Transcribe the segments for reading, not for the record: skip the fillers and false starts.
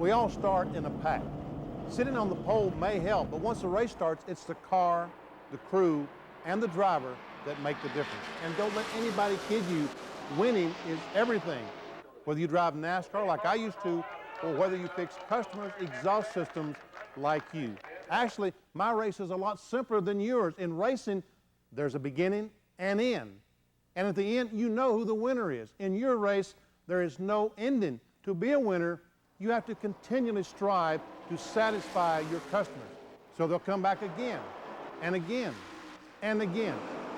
We all start in a pack. Sitting on the pole may help, but once the race starts, it's the car, the crew, and the driver that make the difference. And don't let anybody kid you, winning is everything. Whether you drive NASCAR like I used to, or whether you fix customers' exhaust systems like you. Actually, my race is a lot simpler than yours. In racing, there's a beginning and end. And at the end, you know who the winner is. In your race, there is no ending. To be a winner, you have to continually strive to satisfy your customers. So they'll come back again, and again, and again.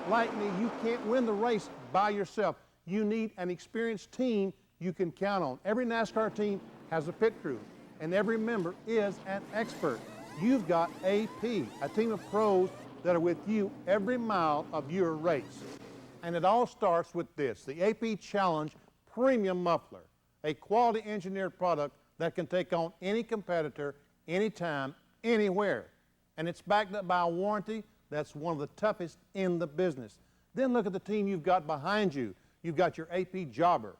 Like me, you can't win the race by yourself. You need an experienced team you can count on. Every NASCAR team has a pit crew, and every member is an expert. You've got AP, a team of pros that are with you every mile of your race. And it all starts with this, the AP Challenge Premium Muffler, a quality engineered product that can take on any competitor, anytime, anywhere. And it's backed up by a warranty that's one of the toughest in the business. Then look at the team you've got behind you. You've got your AP jobber,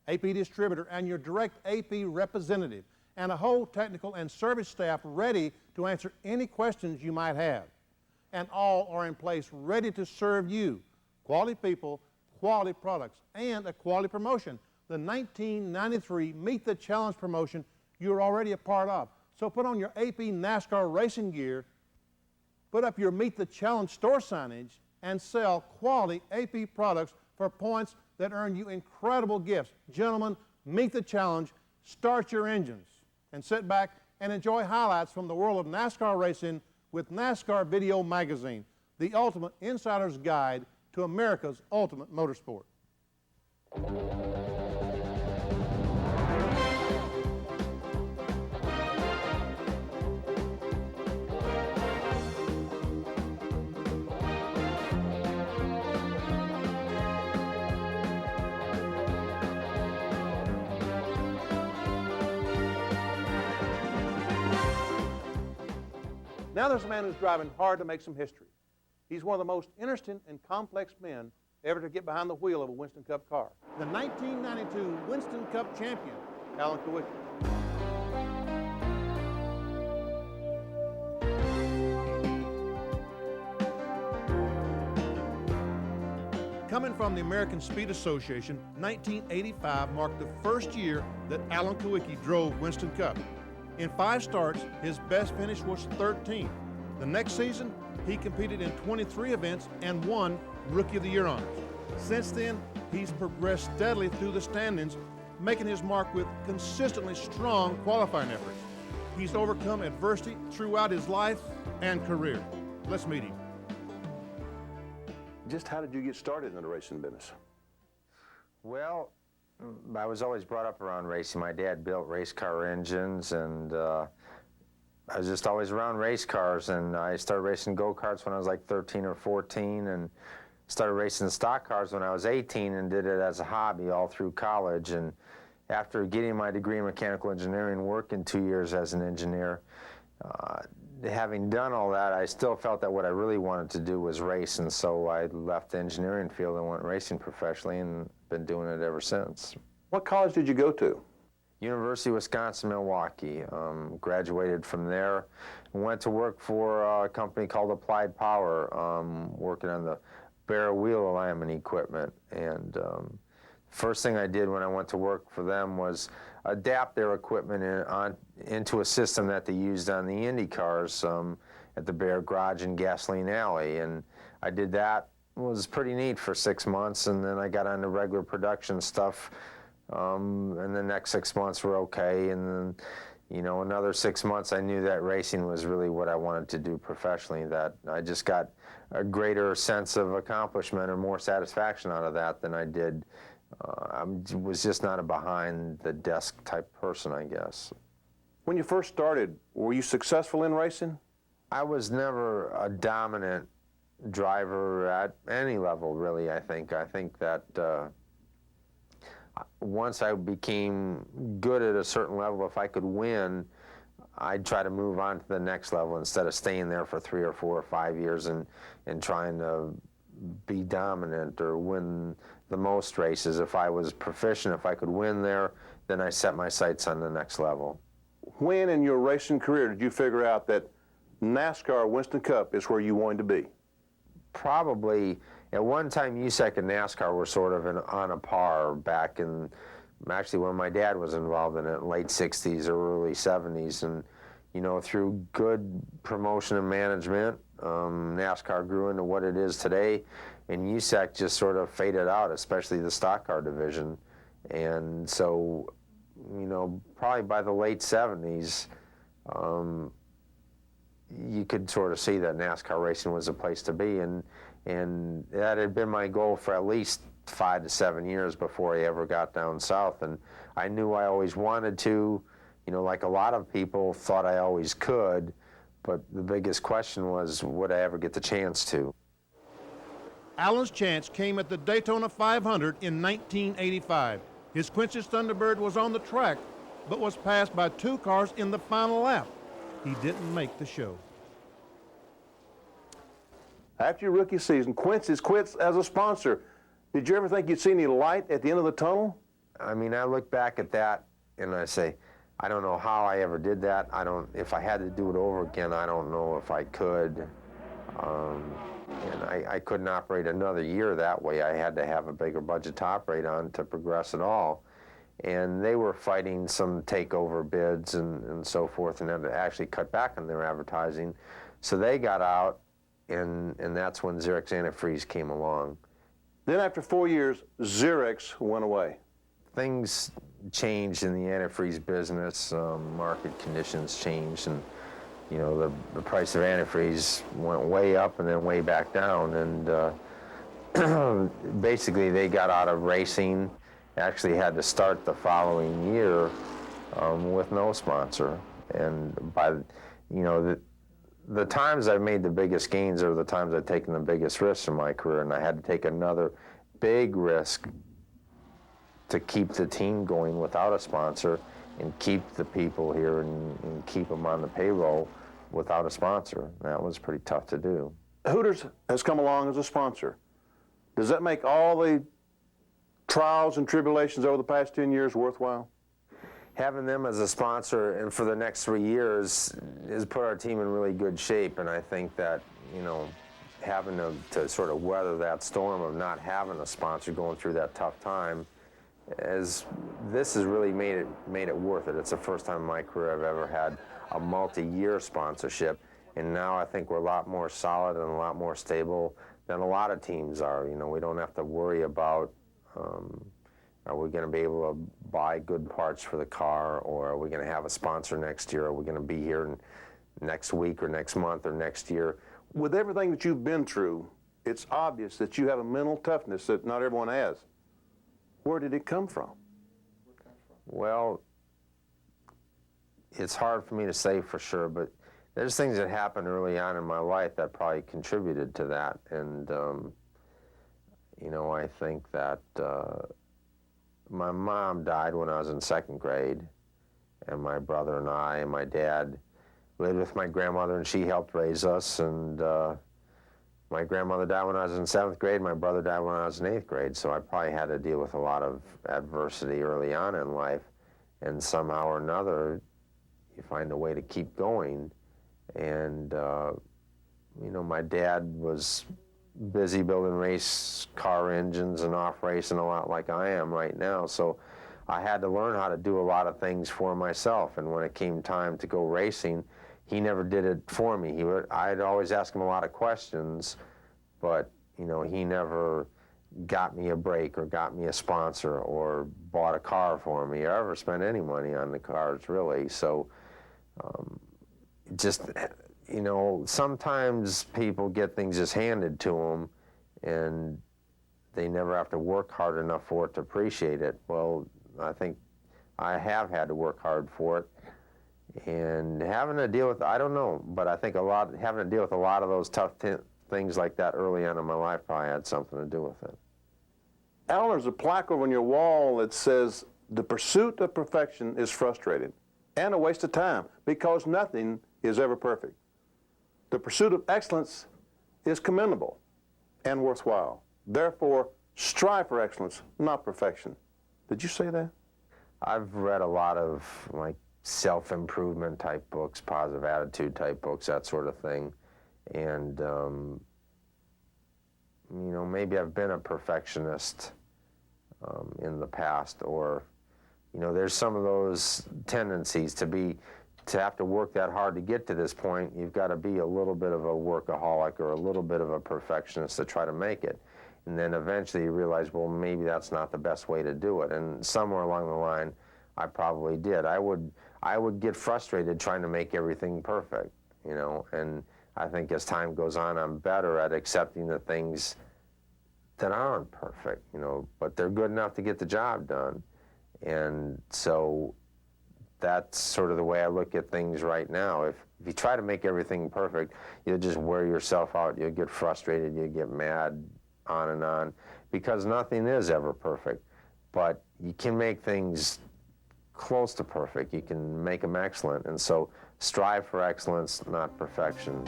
AP distributor, and your direct AP representative, and a whole technical and service staff ready to answer any questions you might have. And all are in place ready to serve you. Quality people, quality products, and a quality promotion. The 1993 Meet the Challenge promotion you're already a part of. So put on your AP NASCAR racing gear, put up your Meet the Challenge store signage, and sell quality AP products for points that earn you incredible gifts. Gentlemen, meet the challenge, start your engines, and sit back and enjoy highlights from the world of NASCAR racing with NASCAR Video Magazine, the ultimate insider's guide to America's ultimate motorsport. Now there's a man who's driving hard to make some history. He's one of the most interesting and complex men ever to get behind the wheel of a Winston Cup car. The 1992 Winston Cup champion, Alan Kulwicki. Coming from the American Speed Association, 1985 marked the first year that Alan Kulwicki drove Winston Cup. In 5 starts, his best finish was 13th. The next season, he competed in 23 events and won Rookie of the Year honors. Since then, he's progressed steadily through the standings, making his mark with consistently strong qualifying efforts. He's overcome adversity throughout his life and career. Let's meet him. Just how did you get started in the racing business? Well, I was always brought up around racing. My dad built race car engines, and I was just always around race cars. And I started racing go-karts when I was like 13 or 14, and started racing stock cars when I was 18, and did it as a hobby all through college. And after getting my degree in mechanical engineering, working 2 years as an engineer, having done all that, I still felt that what I really wanted to do was race, and so I left the engineering field and went racing professionally, and been doing it ever since. What college did you go to? University of Wisconsin-Milwaukee. Graduated from there, went to work for a company called Applied Power, working on the bare wheel alignment equipment. And first thing I did when I went to work for them was adapt their equipment into a system that they used on the Indy cars at the Bear Garage and Gasoline Alley. And I did that. It was pretty neat for 6 months, and then I got on to regular production stuff. And the next 6 months were okay, and then, you know, another 6 months I knew that racing was really what I wanted to do professionally, that I just got a greater sense of accomplishment or more satisfaction out of that than I did. I was just not a behind-the-desk type person, I guess. When you first started, were you successful in racing? I was never a dominant driver at any level, really, I think. I think that once I became good at a certain level, if I could win, I'd try to move on to the next level instead of staying there for 3 or 4 or 5 years and trying to be dominant or win the most races. If I was proficient, if I could win there, then I set my sights on the next level. When in your racing career did you figure out that NASCAR Winston Cup is where you wanted to be? Probably at one time USAC and NASCAR were sort of on a par back in, actually when my dad was involved in it, late 60s or early 70s. And you know, through good promotion and management, NASCAR grew into what it is today, and USAC just sort of faded out, especially the stock car division. And so, you know, probably by the late 70s, you could sort of see that NASCAR racing was a place to be, and that had been my goal for at least 5 to 7 years before I ever got down south. And I knew I always wanted to, you know, like a lot of people thought I always could, but the biggest question was, would I ever get the chance to? Allen's chance came at the Daytona 500 in 1985. His Quincy's Thunderbird was on the track, but was passed by 2 cars in the final lap. He didn't make the show. After your rookie season, Quincy's quits as a sponsor. Did you ever think you'd see any light at the end of the tunnel? I mean, I look back at that and I say, I don't know how I ever did that. If I had to do it over again, I don't know if I could. And I couldn't operate another year that way. I had to have a bigger budget to operate on to progress at all. And they were fighting some takeover bids and so forth, and had to actually cut back on their advertising. So they got out, and that's when Xerox Antifreeze came along. Then after 4 years, Xerox went away. Things changed in the antifreeze business. Market conditions changed, and you know, the price of antifreeze went way up and then way back down. And basically, they got out of racing. Actually had to start the following year with no sponsor. And by, you know, the times I've made the biggest gains are the times I've taken the biggest risks in my career, and I had to take another big risk to keep the team going without a sponsor and keep the people here and keep them on the payroll without a sponsor. That was pretty tough to do. Hooters has come along as a sponsor. Does that make all the trials and tribulations over the past 10 years worthwhile? Having them as a sponsor and for the next 3 years has put our team in really good shape, and I think that, you know, having to sort of weather that storm of not having a sponsor going through that tough time, this has really made it worth it. It's the first time in my career I've ever had a multi-year sponsorship, and now I think we're a lot more solid and a lot more stable than a lot of teams are. You know, we don't have to worry about are we going to be able to buy good parts for the car, or are we going to have a sponsor next year? Are we going to be here next week or next month or next year? With everything that you've been through, it's obvious that you have a mental toughness that not everyone has. Where did it come from? Well, it's hard for me to say for sure, but there's things that happened early on in my life that probably contributed to that. And, you know, I think that my mom died when I was in 2nd grade, and my brother and I and my dad lived with my grandmother, and she helped raise us. And my grandmother died when I was in 7th grade. My brother died when I was in 8th grade. So I probably had to deal with a lot of adversity early on in life. And somehow or another, you find a way to keep going. And, you know, my dad was busy building race car engines and off racing a lot like I am right now. So I had to learn how to do a lot of things for myself. And when it came time to go racing, he never did it for me. I'd always ask him a lot of questions, but, you know, he never got me a break or got me a sponsor or bought a car for me or ever spent any money on the cars, really. So just, you know, sometimes people get things just handed to them and they never have to work hard enough for it to appreciate it. Well, I think I have had to work hard for it. And having to deal with, I don't know, but I think having to deal with a lot of those tough things like that early on in my life probably had something to do with it. Alan, there's a plaque over on your wall that says, "The pursuit of perfection is frustrating and a waste of time because nothing is ever perfect. The pursuit of excellence is commendable and worthwhile. Therefore, strive for excellence, not perfection." Did you say that? I've read a lot of, like, self-improvement type books, positive attitude type books, that sort of thing. And, you know, maybe I've been a perfectionist in the past, or, you know, there's some of those tendencies to have to work that hard to get to this point. You've got to be a little bit of a workaholic or a little bit of a perfectionist to try to make it. And then eventually you realize, well, maybe that's not the best way to do it. And somewhere along the line, I probably did. I would get frustrated trying to make everything perfect, you know, and I think as time goes on, I'm better at accepting the things that aren't perfect, you know, but they're good enough to get the job done. And so that's sort of the way I look at things right now. If you try to make everything perfect, you'll just wear yourself out. You'll get frustrated, you'll get mad, on, because nothing is ever perfect. But you can make things close to perfect. You can make them excellent. And so strive for excellence, not perfection.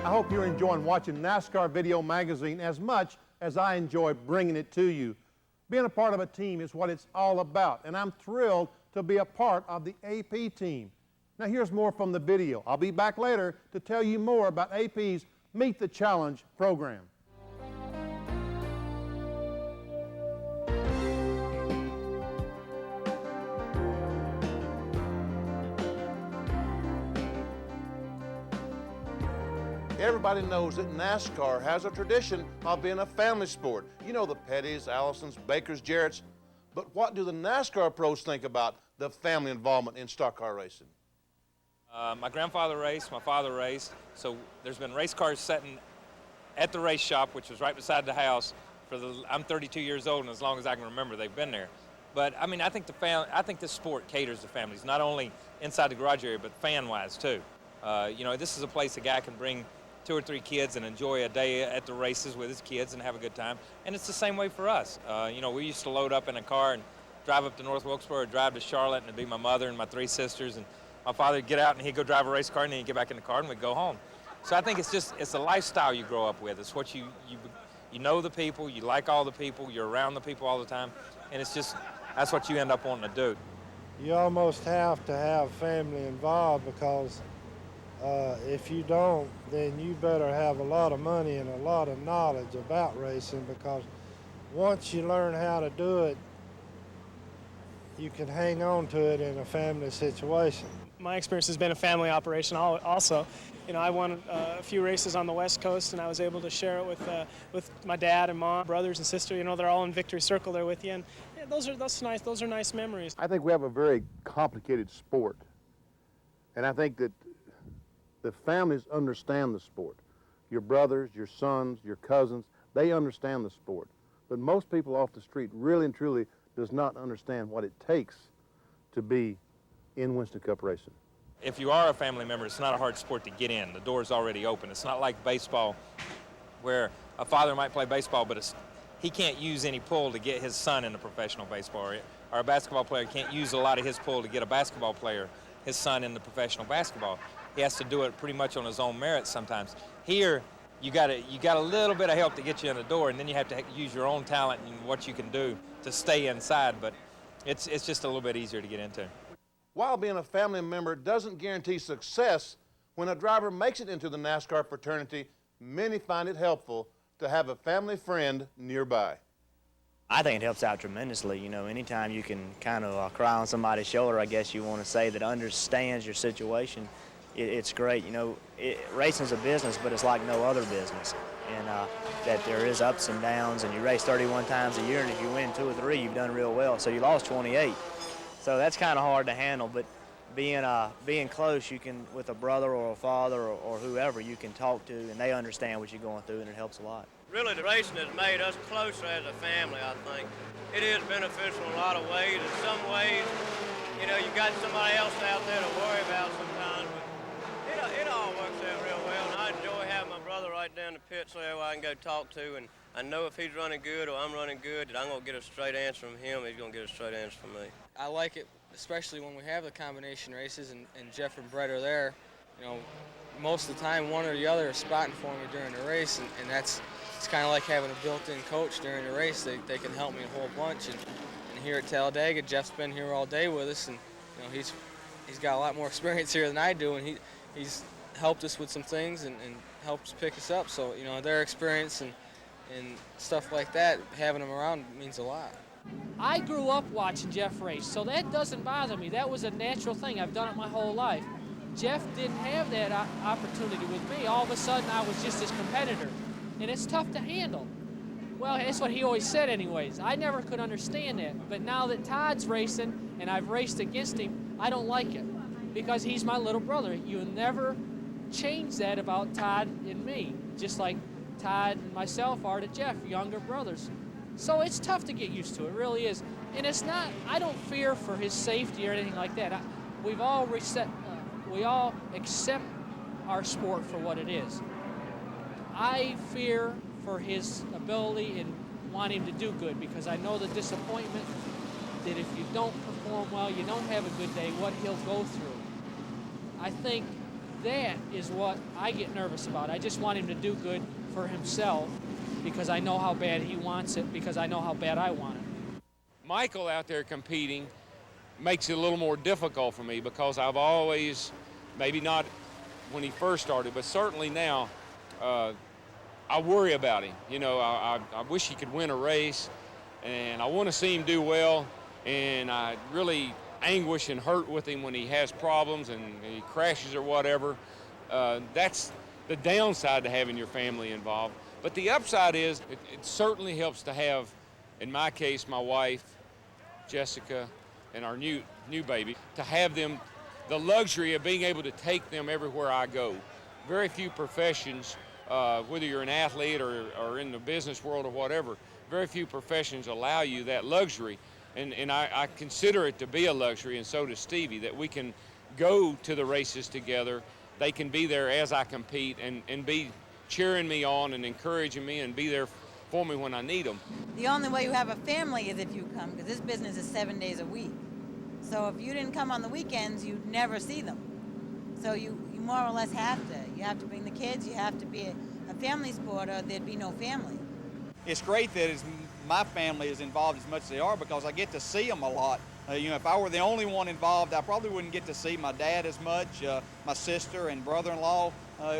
I hope you're enjoying watching NASCAR Video Magazine as much as I enjoy bringing it to you. Being a part of a team is what it's all about, and I'm thrilled to be a part of the AP team. Now here's more from the video. I'll be back later to tell you more about AP's Meet the Challenge program. Everybody knows that NASCAR has a tradition of being a family sport. You know the Pettys, Allisons, Bakers, Jarretts. But what do the NASCAR pros think about the family involvement in stock car racing? My grandfather raced, my father raced, so there's been race cars sitting at the race shop, which was right beside the house. I'm 32 years old, and as long as I can remember, they've been there. But I mean, I think this sport caters to families, not only inside the garage area, but fan-wise too. You know, this is a place a guy can bring 2 or 3 kids and enjoy a day at the races with his kids and have a good time. And it's the same way for us. You know, we used to load up in a car and drive up to North Wilkesboro, drive to Charlotte, and it'd be my mother and my 3 sisters, and my father would get out and he'd go drive a race car, and then he'd get back in the car and we'd go home. So I think it's a lifestyle you grow up with. It's what you know the people, you like all the people, you're around the people all the time, and that's what you end up wanting to do. You almost have to have family involved, because if you don't, then you better have a lot of money and a lot of knowledge about racing, because once you learn how to do it, you can hang on to it in a family situation. My experience has been a family operation also. You know, I won a few races on the West Coast, and I was able to share it with my dad and mom, brothers and sister. You know, they're all in Victory Circle there with you, and yeah, those are nice memories. I think we have a very complicated sport, and I think that the families understand the sport. Your brothers, your sons, your cousins, they understand the sport. But most people off the street really and truly does not understand what it takes to be in Winston Cup racing. If you are a family member, it's not a hard sport to get in. The door's already open. It's not like baseball, where a father might play baseball, but he can't use any pull to get his son into professional baseball, or a basketball player can't use a lot of his pull to get a basketball player, his son, into professional basketball. He has to do it pretty much on his own merits sometimes. Here, you got a little bit of help to get you in the door, and then you have to use your own talent and what you can do to stay inside, but it's just a little bit easier to get into. While being a family member doesn't guarantee success, when a driver makes it into the NASCAR fraternity, many find it helpful to have a family friend nearby. I think it helps out tremendously. You know, anytime you can kind of cry on somebody's shoulder, I guess you want to say, that understands your situation, it's great. You know, racing's a business, but it's like no other business. And that there is ups and downs, and you race 31 times a year, and if you win 2 or 3, you've done real well. So you lost 28. So that's kind of hard to handle, but being close, you can, with a brother or a father or whoever, you can talk to, and they understand what you're going through, and it helps a lot. Really, the racing has made us closer as a family, I think. It is beneficial in a lot of ways. In some ways, you know, you got somebody else out there to worry about sometimes, but it all works out real well, and I enjoy having my brother right down the pit so I can go talk to, and I know if he's running good or I'm running good, that I'm going to get a straight answer from him, he's going to get a straight answer from me. I like it, especially when we have the combination races and Jeff and Brett are there. You know, most of the time one or the other is spotting for me during the race, and it's kind of like having a built-in coach during the race. They can help me a whole bunch. And here at Talladega, Jeff's been here all day with us, and you know he's got a lot more experience here than I do, and he's helped us with some things and helps pick us up. So you know their experience and stuff like that, having them around means a lot. I grew up watching Jeff race, so that doesn't bother me. That was a natural thing. I've done it my whole life. Jeff didn't have that opportunity with me. All of a sudden, I was just his competitor, and it's tough to handle. Well, that's what he always said anyways. I never could understand that, but now that Todd's racing and I've raced against him, I don't like it because he's my little brother. You never change that about Todd and me, just like Todd and myself are to Jeff, younger brothers. So it's tough to get used to, it really is. And it's not, I don't fear for his safety or anything like that. We all accept our sport for what it is. I fear for his ability and want him to do good because I know the disappointment that if you don't perform well, you don't have a good day, what he'll go through. I think that is what I get nervous about. I just want him to do good for himself because I know how bad he wants it, because I know how bad I want it. Michael out there competing makes it a little more difficult for me because I've always, maybe not when he first started, but certainly now, I worry about him. You know, I wish he could win a race, and I want to see him do well, and I really anguish and hurt with him when he has problems and he crashes or whatever. That's the downside to having your family involved. But the upside is it certainly helps to have, in my case, my wife, Jessica, and our new baby, to have them the luxury of being able to take them everywhere I go. Very few professions, whether you're an athlete or in the business world or whatever, very few professions allow you that luxury. And I consider it to be a luxury, and so does Stevie, that we can go to the races together. They can be there as I compete and be cheering me on and encouraging me and be there for me when I need them. The only way you have a family is if you come, because this business is 7 days a week. So if you didn't come on the weekends, you'd never see them. So you more or less have to. You have to bring the kids, you have to be a family sport, or there'd be no family. It's great that my family is involved as much as they are because I get to see them a lot. You know, if I were the only one involved, I probably wouldn't get to see my dad as much, my sister and brother-in-law.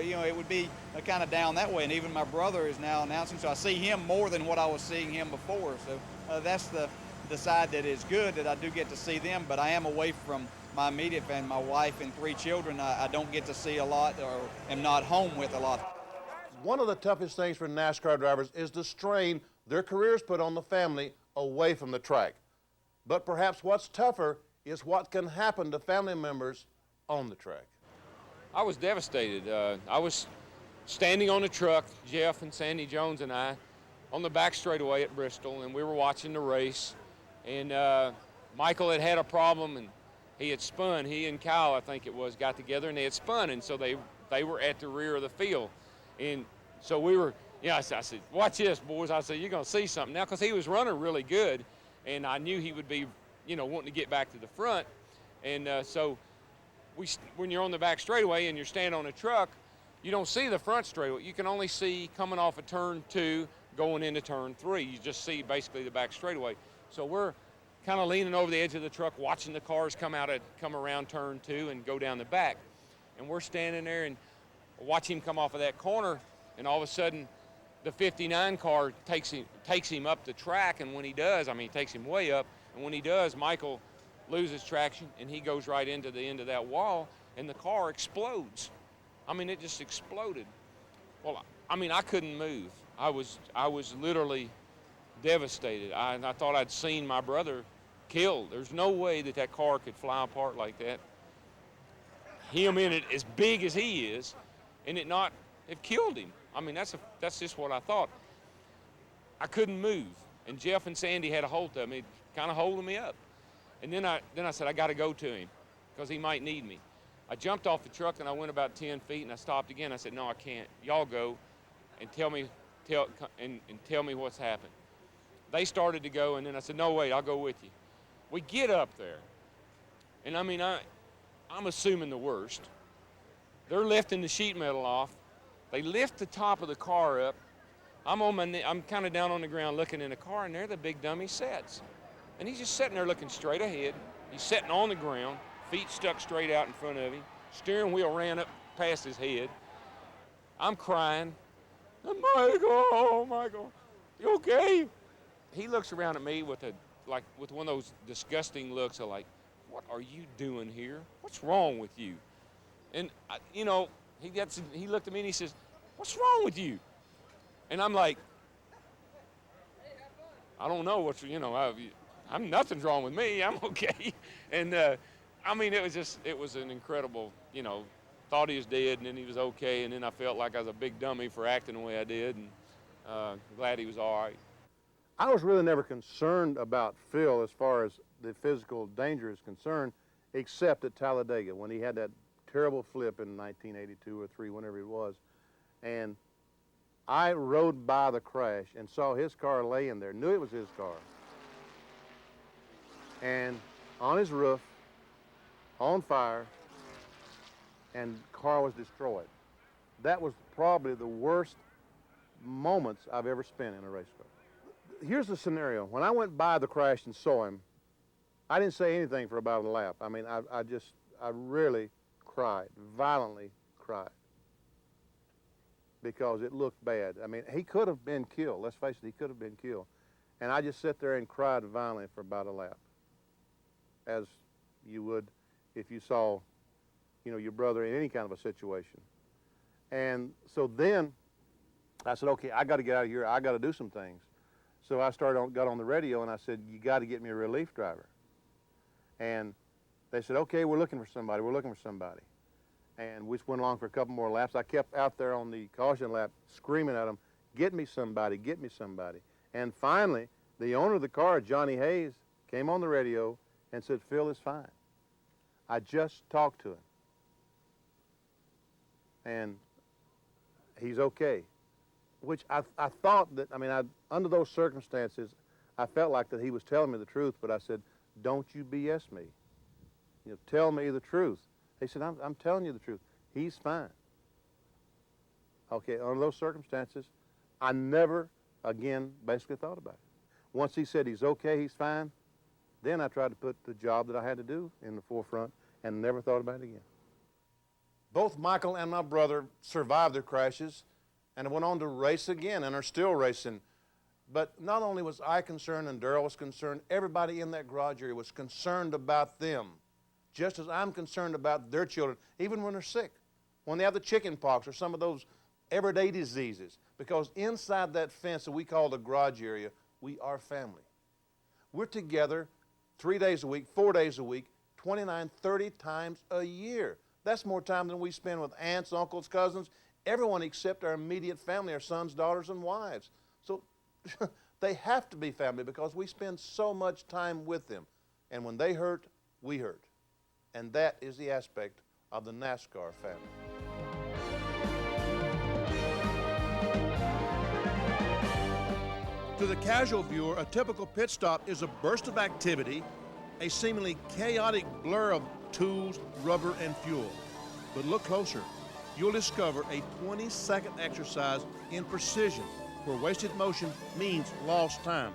You know, it would be kind of down that way. And even my brother is now announcing, so I see him more than what I was seeing him before. So that's the side that is good, that I do get to see them, but I am away from my immediate family, my wife and 3 children. I don't get to see a lot or am not home with a lot. One of the toughest things for NASCAR drivers is the strain their careers put on the family away from the track. But perhaps what's tougher is what can happen to family members on the track. I was devastated. I was standing on the truck, Jeff and Sandy Jones and I, on the back straightaway at Bristol, and we were watching the race. And Michael had a problem, and he had spun. He and Kyle, I think it was, got together, and they had spun, and so they were at the rear of the field. And so we were, I said, watch this, boys. I said, you're going to see something now, because he was running really good, and I knew he would be, wanting to get back to the front. And so when you're on the back straightaway and you're standing on a truck, you don't see the front straightaway. You can only see coming off of turn 2, going into turn 3. You just see basically the back straightaway. So we're kind of leaning over the edge of the truck, watching the cars come around turn 2 and go down the back. And we're standing there and watch him come off of that corner, and all of a sudden the 59 car takes him up the track, and when he does, he takes him way up, and when he does, Michael loses traction and he goes right into the end of that wall, and the car explodes. It just exploded. Well, I couldn't move. I was literally devastated. I thought I'd seen my brother killed. There's no way that car could fly apart like that. Him in it as big as he is, and it not have killed him. That's just what I thought. I couldn't move, and Jeff and Sandy had a hold of me, kind of holding me up. And then I said, I got to go to him because he might need me. I jumped off the truck and I went about 10 feet and I stopped again. I said, no, I can't. Y'all go and tell me what's happened. They started to go, and then I said, no, wait, I'll go with you. We get up there, and I'm assuming the worst. They're lifting the sheet metal off. They lift the top of the car up. I'm kind of down on the ground looking in the car, and there the big dummy sits. And he's just sitting there looking straight ahead. He's sitting on the ground, feet stuck straight out in front of him. Steering wheel ran up past his head. I'm crying. Oh, Michael, you okay? He looks around at me with one of those disgusting looks of like, what are you doing here? What's wrong with you? And, he looked at me and he says, what's wrong with you? And I'm like, I don't know nothing's wrong with me. I'm okay. And, it was an incredible, thought he was dead and then he was okay. And then I felt like I was a big dummy for acting the way I did. And glad he was all right. I was really never concerned about Phil as far as the physical danger is concerned, except at Talladega when he had that terrible flip in 1982 or 3, whenever it was. And I rode by the crash and saw his car laying there, knew it was his car. And on his roof, on fire, and the car was destroyed. That was probably the worst moments I've ever spent in a race car. Here's the scenario. When I went by the crash and saw him, I didn't say anything for about a lap. I mean, I really cried, violently cried, because it looked bad. I mean, he could have been killed. Let's face it, he could have been killed. And I just sat there and cried violently for about a lap, as you would if you saw, your brother in any kind of a situation. And so then I said, okay, I got to get out of here. I got to do some things. So I got on the radio and I said, you got to get me a relief driver. And they said, okay, we're looking for somebody. And we just went along for a couple more laps. I kept out there on the caution lap screaming at them, get me somebody, get me somebody. And finally, the owner of the car, Johnny Hayes, came on the radio and said, Phil is fine. I just talked to him. And he's okay. Which I thought that, under those circumstances, I felt like that he was telling me the truth, but I said, don't you BS me. Tell me the truth. He said, I'm telling you the truth. He's fine. Okay, under those circumstances, I never again basically thought about it. Once he said he's okay, he's fine, then I tried to put the job that I had to do in the forefront and never thought about it again. Both Michael and my brother survived their crashes and went on to race again and are still racing. But not only was I concerned and Darrell was concerned, everybody in that garage area was concerned about them, just as I'm concerned about their children, even when they're sick, when they have the chicken pox or some of those everyday diseases. Because inside that fence that we call the garage area, we are family. We're together 3 days a week, 4 days a week, 29, 30 times a year. That's more time than we spend with aunts, uncles, cousins, everyone except our immediate family, our sons, daughters, and wives. So they have to be family because we spend so much time with them. And when they hurt, we hurt. And that is the aspect of the NASCAR family. To the casual viewer, a typical pit stop is a burst of activity, a seemingly chaotic blur of tools, rubber, and fuel. But look closer. You'll discover a 20-second exercise in precision where wasted motion means lost time.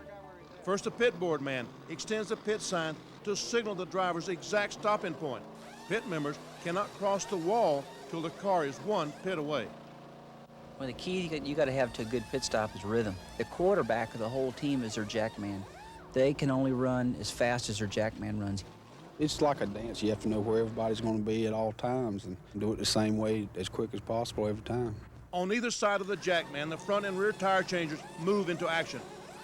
First, a pit board man extends the pit sign to signal the driver's exact stopping point. Pit members cannot cross the wall till the car is 1 pit away. Well, the key you got to have to a good pit stop is rhythm. The quarterback of the whole team is their jack man. They can only run as fast as their jack man runs. It's like a dance. You have to know where everybody's going to be at all times and do it the same way as quick as possible every time. On either side of the jack man, the front and rear tire changers move into action.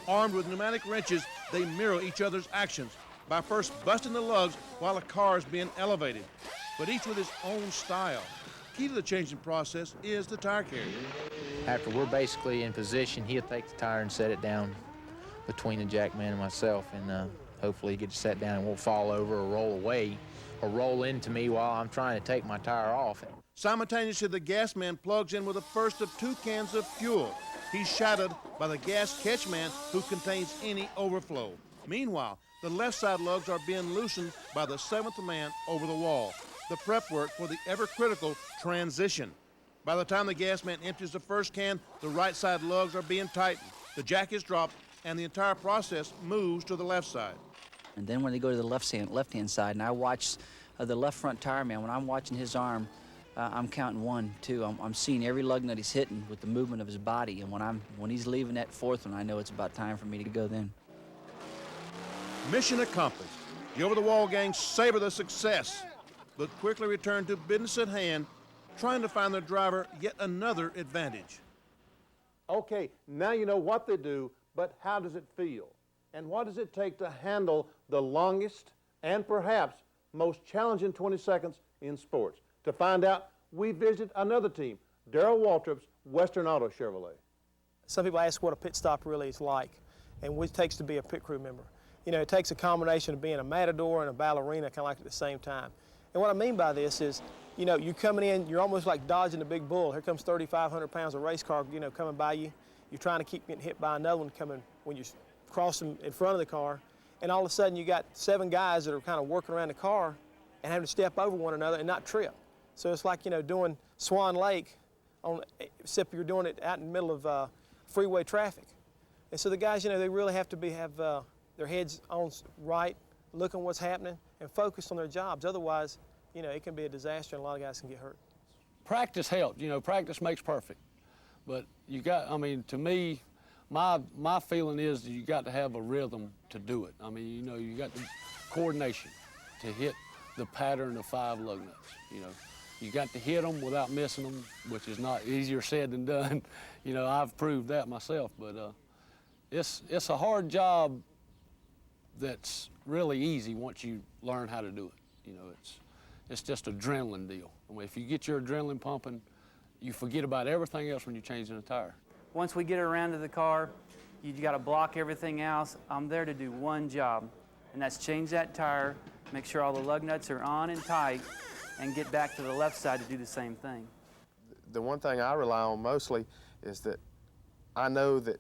Armed with pneumatic wrenches, they mirror each other's actions by first busting the lugs while a car is being elevated, but each with his own style. Key to the changing process is the tire carrier. After we're basically in position, he'll take the tire and set it down between the jack man and myself, and hopefully he gets set down and won't fall over or roll away or roll into me while I'm trying to take my tire off. Simultaneously, the gas man plugs in with the first of 2 cans of fuel. He's shadowed by the gas catch man who contains any overflow. Meanwhile, the left side lugs are being loosened by the 7th man over the wall. the prep work for the ever-critical transition. By the time the gas man empties the first can, the right side lugs are being tightened, the jack is dropped, and the entire process moves to the left side. And then when they go to the left-hand side, and I watch the left front tire man, when I'm watching his arm, I'm counting 1, 2. I'm seeing every lug nut he's hitting with the movement of his body, and when he's leaving that fourth one, I know it's about time for me to go then. Mission accomplished. The over-the-wall gang savor the success, but quickly return to business at hand, trying to find their driver yet another advantage. Okay, now you know what they do, but how does it feel? And what does it take to handle the longest and perhaps most challenging 20 seconds in sports? To find out, we visit another team, Darrell Waltrip's Western Auto Chevrolet. Some people ask what a pit stop really is like and what it takes to be a pit crew member. You know, it takes a combination of being a matador and a ballerina kind of like at the same time. And what I mean by this is, you know, you're coming in, you're almost like dodging a big bull. Here comes 3,500 pounds of race car, you know, coming by you. You're trying to keep getting hit by another one coming when you're crossing in front of the car. And all of a sudden you got 7 guys that are kind of working around the car and having to step over one another and not trip. So it's like, you know, doing Swan Lake, except you're doing it out in the middle of freeway traffic. And so the guys, you know, they really have to have their heads on right, looking what's happening, and focused on their jobs. Otherwise, you know, it can be a disaster and a lot of guys can get hurt. Practice helps, you know, practice makes perfect. But you got, I mean, to me, my feeling is that you got to have a rhythm to do it. I mean, you know, you got the coordination to hit the pattern of 5 lug nuts, you know. You got to hit them without missing them, which is not easier said than done. You know, I've proved that myself, but it's a hard job that's really easy once you learn how to do it. You know, it's just an adrenaline deal. I mean, if you get your adrenaline pumping, you forget about everything else when you're changing a tire. Once we get around to the car, you got to block everything else. I'm there to do one job, and that's change that tire, make sure all the lug nuts are on and tight, and get back to the left side to do the same thing. The one thing I rely on mostly is that I know that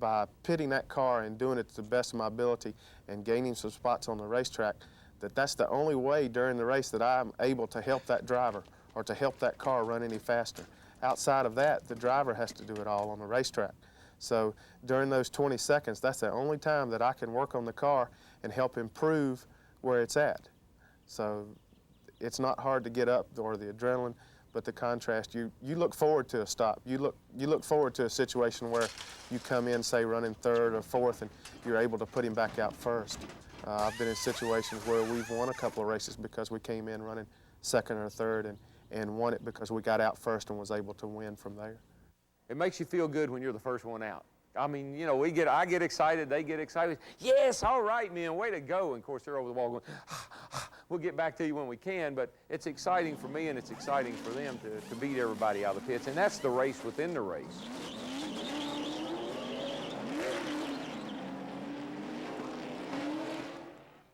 by pitting that car and doing it to the best of my ability and gaining some spots on the racetrack, that's the only way during the race that I'm able to help that driver or to help that car run any faster. Outside of that, the driver has to do it all on the racetrack. So during those 20 seconds, that's the only time that I can work on the car and help improve where it's at. So it's not hard to get up, or the adrenaline, but the contrast, you look forward to a stop. You look forward to a situation where you come in, say, running 3rd or 4th, and you're able to put him back out 1st. I've been in situations where we've won a couple of races because we came in running 2nd or 3rd and won it because we got out 1st and was able to win from there. It makes you feel good when you're the first one out. I mean, you know, I get excited, they get excited. Yes, all right, man, way to go. And of course, they're over the wall going, we'll get back to you when we can, but it's exciting for me and it's exciting for them to beat everybody out of the pits. And that's the race within the race.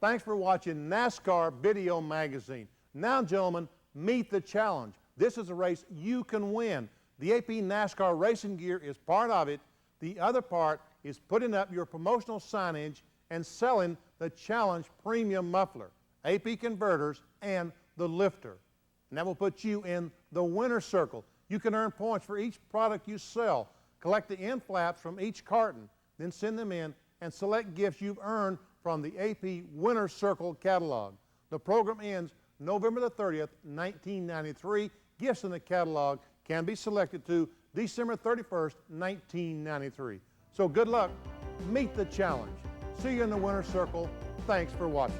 Thanks for watching NASCAR Video Magazine. Now, gentlemen, meet the challenge. This is a race you can win. The AP NASCAR racing gear is part of it. The other part is putting up your promotional signage and selling the Challenge Premium Muffler, AP converters, and the lifter. And that will put you in the winner's circle. You can earn points for each product you sell. Collect the end flaps from each carton, then send them in and select gifts you've earned from the AP Winner's Circle catalog. The program ends November the 30th, 1993. Gifts in the catalog can be selected to December 31st, 1993. So good luck. Meet the challenge. See you in the winner's circle. Thanks for watching.